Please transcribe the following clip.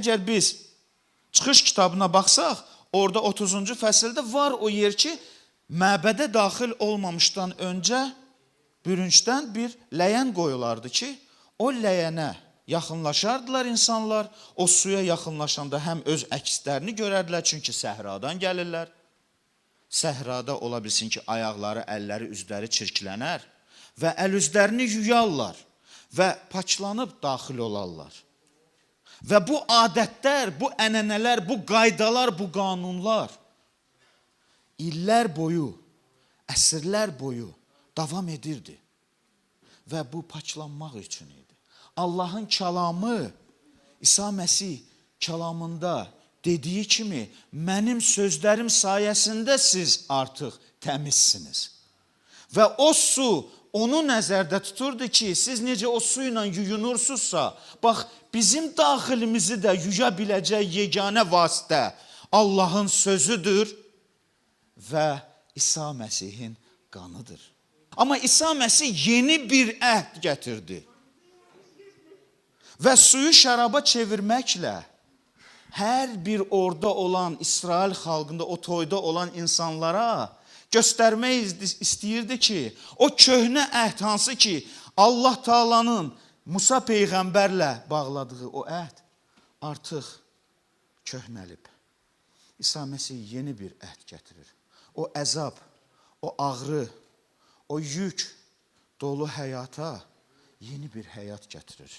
Əgər biz Çıxış kitabına baxsaq, orada 30-cu fəsildə var o yer ki, məbədə daxil olmamışdan öncə bürüncdən bir ləyən qoyulardı ki, o ləyənə yaxınlaşardılar insanlar, o suya yaxınlaşanda həm öz əkslərini görərdilər, çünki səhradan gəlirlər. Səhrada ola bilsin ki, ayaqları, əlləri, üzləri çirklənər və əl üzlərini yuyarlar və paçlanıb daxil olarlar. Və bu adətlər, bu ənənələr, bu qaydalar, bu qanunlar illər boyu, əsrlər boyu davam edirdi. Və bu paçlanmaq üçün idi. Allahın kəlamı, İsa Məsih kəlamında dediyi kimi, mənim sözlərim sayəsində siz artıq təmizsiniz. Və o su onu nəzərdə tuturdu ki, siz necə o su ilə yuyunursunuzsa, bax, bizim daxilimizi də yuya biləcək yeganə vasitə Allahın sözüdür və İsa Məsihin qanıdır. Amma İsa Məsih yeni bir əhd gətirdi və suyu şəraba çevirməklə hər bir orada olan İsrail xalqında, o toyda olan insanlara göstərmək istəyirdi ki, o köhnə əhd hansı ki, Allah Taala'nın Musa Peyğəmbərlə bağladığı o əhd artıq köhnəlib. İsa Məsih yeni bir əhd gətirir. O əzab, o ağrı, o yük dolu həyata yeni bir həyat gətirir.